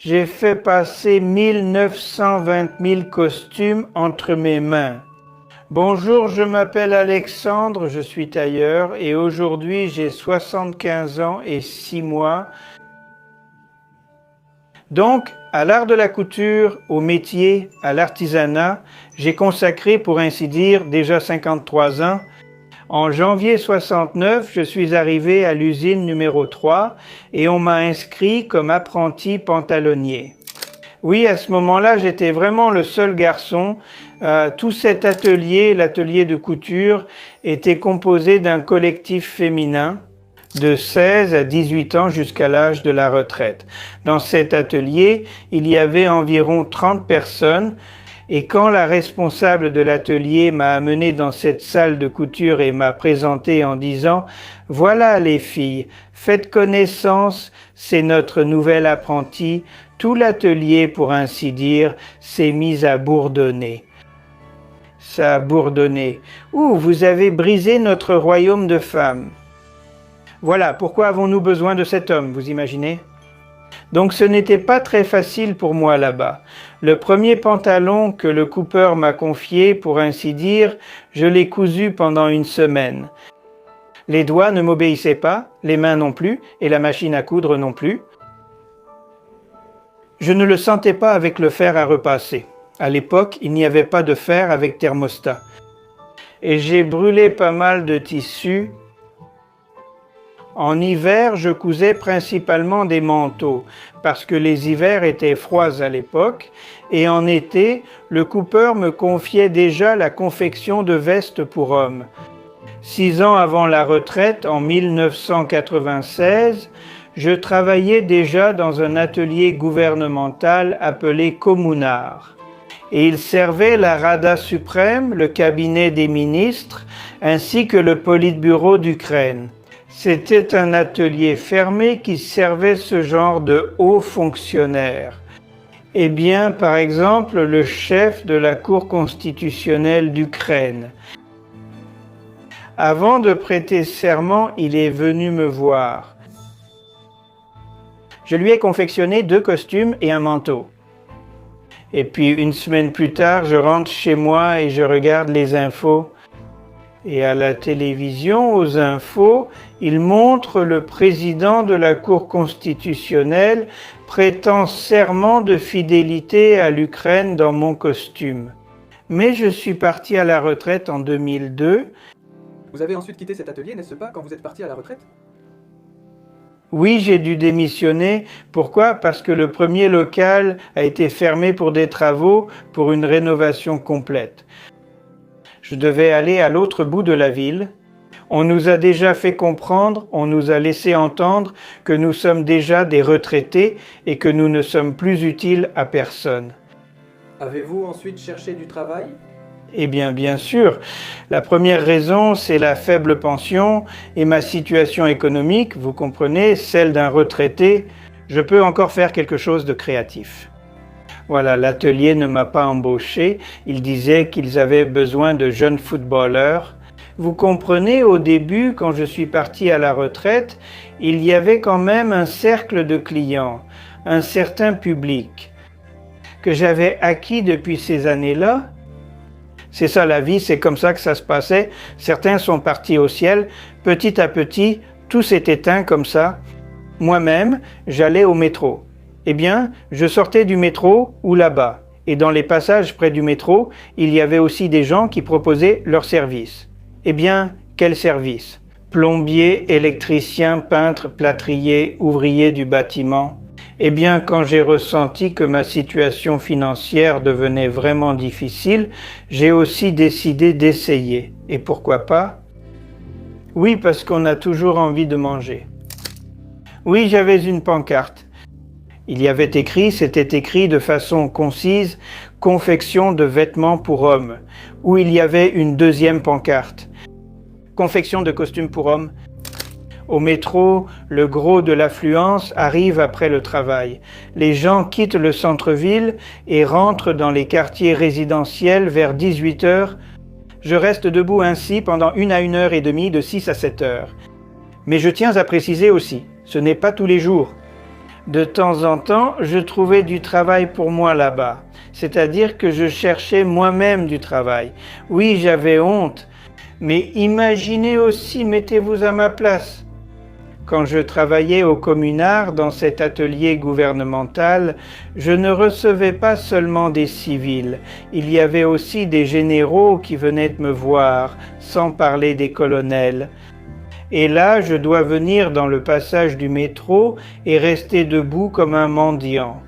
J'ai fait passer 1920 000 costumes entre mes mains. Bonjour, je m'appelle Alexandre, je suis tailleur et aujourd'hui j'ai 75 ans et 6 mois. Donc, à l'art de la couture, au métier, à l'artisanat, j'ai consacré, pour ainsi dire, déjà 53 ans. En janvier 69, je suis arrivé à l'usine numéro 3 et on m'a inscrit comme apprenti pantalonnier. Oui, à ce moment-là, j'étais vraiment le seul garçon. Tout cet atelier, l'atelier de couture, était composé d'un collectif féminin de 16 à 18 ans jusqu'à l'âge de la retraite. Dans cet atelier, il y avait environ 30 personnes. Et quand la responsable de l'atelier m'a amené dans cette salle de couture et m'a présenté en disant « Voilà les filles, faites connaissance, c'est notre nouvel apprenti », tout l'atelier, pour ainsi dire, s'est mis à bourdonner. Ça a bourdonné. « Ouh, vous avez brisé notre royaume de femmes !» Voilà, pourquoi avons-nous besoin de cet homme, vous imaginez ? Donc ce n'était pas très facile pour moi là-bas. Le premier pantalon que le coupeur m'a confié, pour ainsi dire, je l'ai cousu pendant une semaine. Les doigts ne m'obéissaient pas, les mains non plus, et la machine à coudre non plus. Je ne le sentais pas avec le fer à repasser. À l'époque, il n'y avait pas de fer avec thermostat. Et j'ai brûlé pas mal de tissus. En hiver, je cousais principalement des manteaux, parce que les hivers étaient froids à l'époque, et en été, le coupeur me confiait déjà la confection de vestes pour hommes. 6 ans avant la retraite, en 1996, je travaillais déjà dans un atelier gouvernemental appelé Communard. Et il servait la Rada suprême, le cabinet des ministres, ainsi que le Politburo d'Ukraine. C'était un atelier fermé qui servait ce genre de hauts fonctionnaires. Eh bien, par exemple, le chef de la Cour constitutionnelle d'Ukraine. Avant de prêter serment, il est venu me voir. Je lui ai confectionné 2 costumes et un manteau. Et puis, une semaine plus tard, je rentre chez moi et je regarde les infos. Et à la télévision, aux infos, il montre le président de la Cour constitutionnelle prêtant serment de fidélité à l'Ukraine dans mon costume. Mais je suis parti à la retraite en 2002. Vous avez ensuite quitté cet atelier, n'est-ce pas, quand vous êtes parti à la retraite ? Oui, j'ai dû démissionner. Pourquoi ? Parce que le premier local a été fermé pour des travaux, pour une rénovation complète. Je devais aller à l'autre bout de la ville. On nous a déjà fait comprendre, on nous a laissé entendre que nous sommes déjà des retraités et que nous ne sommes plus utiles à personne. Avez-vous ensuite cherché du travail ? Eh bien sûr. La première raison, c'est la faible pension et ma situation économique, vous comprenez, celle d'un retraité. Je peux encore faire quelque chose de créatif. Voilà, l'atelier ne m'a pas embauché. Ils disaient qu'ils avaient besoin de jeunes footballeurs. Vous comprenez, au début, quand je suis parti à la retraite, il y avait quand même un cercle de clients, un certain public, que j'avais acquis depuis ces années-là. C'est ça la vie, c'est comme ça que ça se passait. Certains sont partis au ciel. Petit à petit, tout s'est éteint comme ça. Moi-même, j'allais au métro. Eh bien, je sortais du métro ou là-bas. Et dans les passages près du métro, il y avait aussi des gens qui proposaient leurs services. Eh bien, quel service ? Plombier, électricien, peintre, plâtrier, ouvrier du bâtiment. Eh bien, quand j'ai ressenti que ma situation financière devenait vraiment difficile, j'ai aussi décidé d'essayer. Et pourquoi pas ? Oui, parce qu'on a toujours envie de manger. Oui, j'avais une pancarte. Il y avait écrit, c'était écrit de façon concise, « Confection de vêtements pour hommes », où il y avait une deuxième pancarte, « Confection de costumes pour hommes ». Au métro, le gros de l'affluence arrive après le travail. Les gens quittent le centre-ville et rentrent dans les quartiers résidentiels vers 18 h. Je reste debout ainsi pendant 1 à 1 heure et demie, de 6 à 7 heures. Mais je tiens à préciser aussi, ce n'est pas tous les jours. De temps en temps, je trouvais du travail pour moi là-bas, c'est-à-dire que je cherchais moi-même du travail. Oui, j'avais honte, mais imaginez aussi, mettez-vous à ma place. Quand je travaillais au Communard, dans cet atelier gouvernemental, je ne recevais pas seulement des civils, il y avait aussi des généraux qui venaient me voir, sans parler des colonels. Et là, je dois venir dans le passage du métro et rester debout comme un mendiant.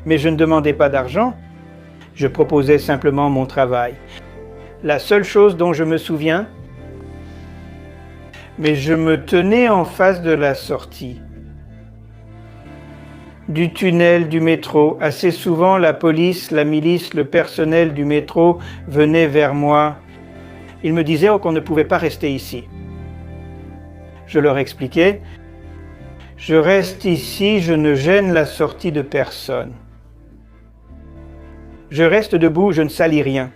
Mais je ne demandais pas d'argent, je proposais simplement mon travail. La seule chose dont je me souviens, mais je me tenais en face de la sortie du tunnel du métro. Assez souvent, la police, la milice, le personnel du métro venaient vers moi. Ils me disaient qu'on ne pouvait pas rester ici. Je leur expliquais, je reste ici, je ne gêne la sortie de personne. Je reste debout, je ne salis rien.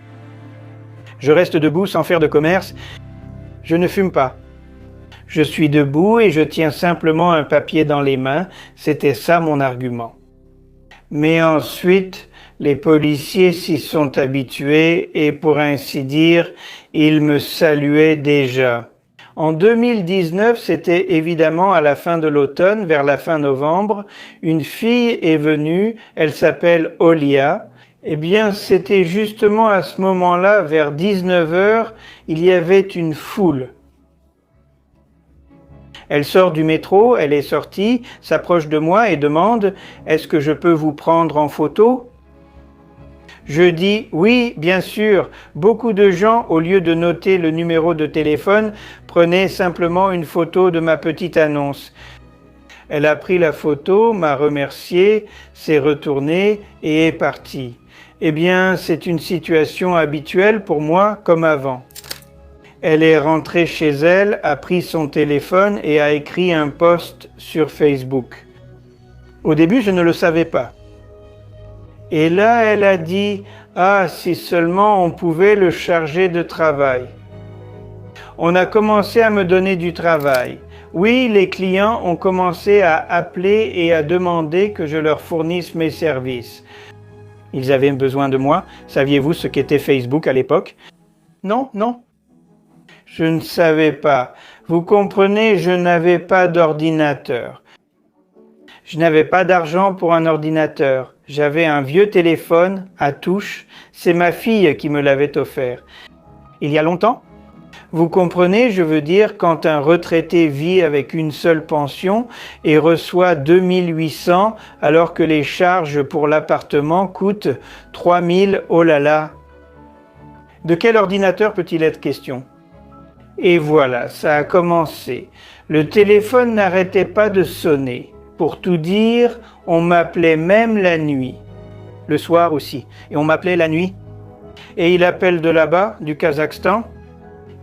Je reste debout sans faire de commerce, je ne fume pas. Je suis debout et je tiens simplement un papier dans les mains, c'était ça mon argument. Mais ensuite, les policiers s'y sont habitués et pour ainsi dire, ils me saluaient déjà. En 2019, c'était évidemment à la fin de l'automne, vers la fin novembre, une fille est venue, elle s'appelle Olia. Eh bien, c'était justement à ce moment-là, vers 19h, il y avait une foule. Elle sort du métro, elle est sortie, s'approche de moi et demande « Est-ce que je peux vous prendre en photo ?» Je dis « Oui, bien sûr ». Beaucoup de gens, au lieu de noter le numéro de téléphone, prenaient simplement une photo de ma petite annonce. Elle a pris la photo, m'a remercié, s'est retournée et est partie. Eh bien, c'est une situation habituelle pour moi comme avant. Elle est rentrée chez elle, a pris son téléphone et a écrit un post sur Facebook. Au début, je ne le savais pas. Et là, elle a dit « Ah, si seulement on pouvait le charger de travail ». On a commencé à me donner du travail. Oui, les clients ont commencé à appeler et à demander que je leur fournisse mes services. Ils avaient besoin de moi. Saviez-vous ce qu'était Facebook à l'époque? Non, non. Je ne savais pas. Vous comprenez, je n'avais pas d'ordinateur. Je n'avais pas d'argent pour un ordinateur. J'avais un vieux téléphone à touche. C'est ma fille qui me l'avait offert. Il y a longtemps? Vous comprenez, je veux dire, quand un retraité vit avec une seule pension et reçoit 2800 alors que les charges pour l'appartement coûtent 3000, oh là là. De quel ordinateur peut-il être question? Et voilà, ça a commencé. Le téléphone n'arrêtait pas de sonner. Pour tout dire, on m'appelait même la nuit. Le soir aussi. Et on m'appelait la nuit. Et il appelle de là-bas, du Kazakhstan.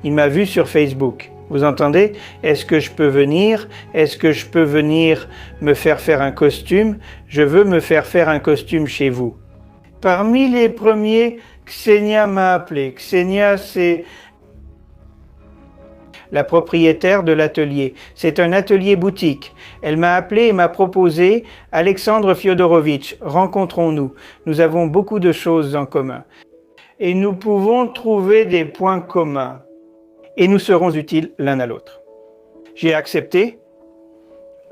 Il m'a vu sur Facebook. Vous entendez? Est-ce que je peux venir? Est-ce que je peux venir me faire un costume? Je veux me faire un costume chez vous. Parmi les premiers, Ksenia m'a appelé. Ksenia, c'est la propriétaire de l'atelier. C'est un atelier boutique. Elle m'a appelé et m'a proposé « Alexandre Fyodorovitch, rencontrons-nous. Nous avons beaucoup de choses en commun. Et nous pouvons trouver des points communs. Et nous serons utiles l'un à l'autre. » J'ai accepté.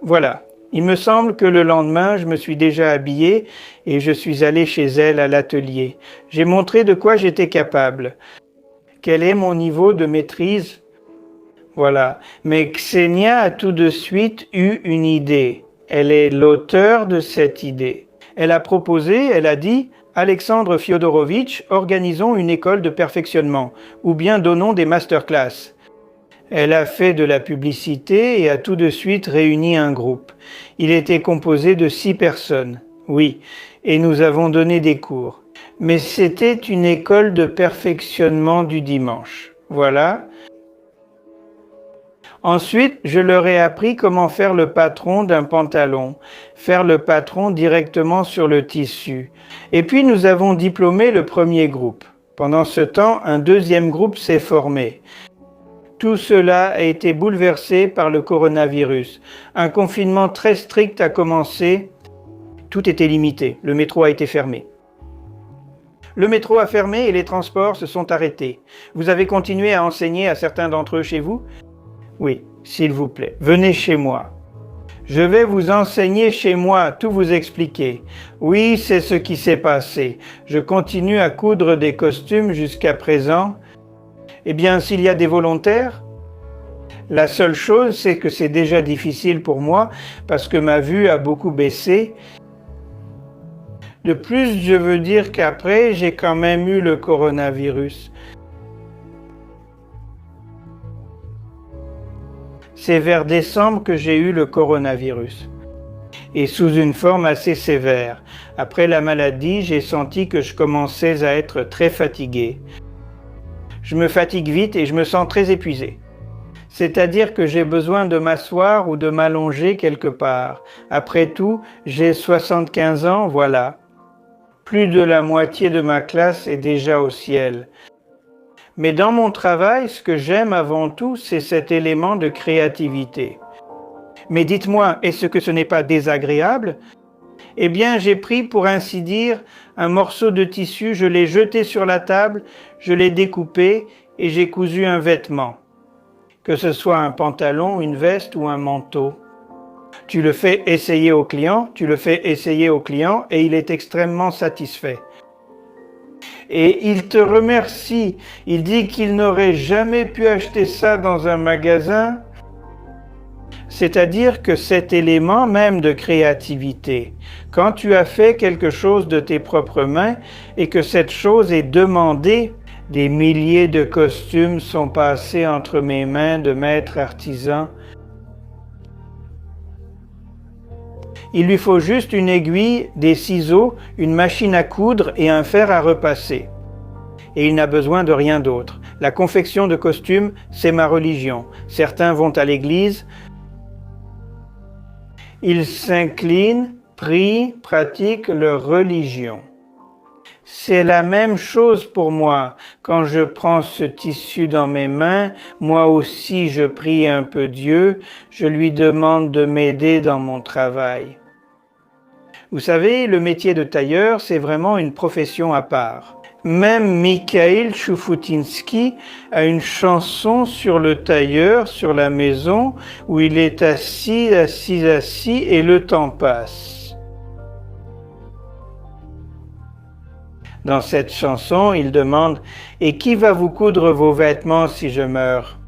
Voilà. Il me semble que le lendemain, je me suis déjà habillé et je suis allé chez elle à l'atelier. J'ai montré de quoi j'étais capable. Quel est mon niveau de maîtrise? Voilà. Mais Ksenia a tout de suite eu une idée. Elle est l'auteur de cette idée. Elle a proposé, elle a dit « Alexandre Fyodorovitch, organisons une école de perfectionnement, ou bien donnons des masterclass. » Elle a fait de la publicité et a tout de suite réuni un groupe. Il était composé de 6 personnes, oui, et nous avons donné des cours. Mais c'était une école de perfectionnement du dimanche. Voilà. Ensuite, je leur ai appris comment faire le patron d'un pantalon, faire le patron directement sur le tissu. Et puis nous avons diplômé le premier groupe. Pendant ce temps, un deuxième groupe s'est formé. Tout cela a été bouleversé par le coronavirus. Un confinement très strict a commencé. Tout était limité. Le métro a été fermé. Le métro a fermé et les transports se sont arrêtés. Vous avez continué à enseigner à certains d'entre eux chez vous? Oui, s'il vous plaît, venez chez moi. Je vais vous enseigner chez moi, tout vous expliquer. Oui, c'est ce qui s'est passé. Je continue à coudre des costumes jusqu'à présent. Eh bien, s'il y a des volontaires, la seule chose, c'est que c'est déjà difficile pour moi parce que ma vue a beaucoup baissé. De plus, je veux dire qu'après, j'ai quand même eu le coronavirus. C'est vers décembre que j'ai eu le coronavirus. Et sous une forme assez sévère. Après la maladie, j'ai senti que je commençais à être très fatigué. Je me fatigue vite et je me sens très épuisé. C'est-à-dire que j'ai besoin de m'asseoir ou de m'allonger quelque part. Après tout, j'ai 75 ans, voilà. Plus de la moitié de ma classe est déjà au ciel. Mais dans mon travail, ce que j'aime avant tout, c'est cet élément de créativité. Mais dites-moi, est-ce que ce n'est pas désagréable? Eh bien, j'ai pris, pour ainsi dire, un morceau de tissu, je l'ai jeté sur la table, je l'ai découpé et j'ai cousu un vêtement. Que ce soit un pantalon, une veste ou un manteau. Tu le fais essayer au client et il est extrêmement satisfait. Et il te remercie. Il dit qu'il n'aurait jamais pu acheter ça dans un magasin. C'est-à-dire que cet élément même de créativité, quand tu as fait quelque chose de tes propres mains et que cette chose est demandée, des milliers de costumes sont passés entre mes mains de maître artisan. Il lui faut juste une aiguille, des ciseaux, une machine à coudre et un fer à repasser. Et il n'a besoin de rien d'autre. La confection de costumes, c'est ma religion. Certains vont à l'église, ils s'inclinent, prient, pratiquent leur religion. C'est la même chose pour moi. Quand je prends ce tissu dans mes mains, moi aussi je prie un peu Dieu, je lui demande de m'aider dans mon travail. Vous savez, le métier de tailleur, c'est vraiment une profession à part. Même Mikhail Choufoutinski a une chanson sur le tailleur, sur la maison, où il est assis, et le temps passe. Dans cette chanson, il demande « Et qui va vous coudre vos vêtements si je meurs ?»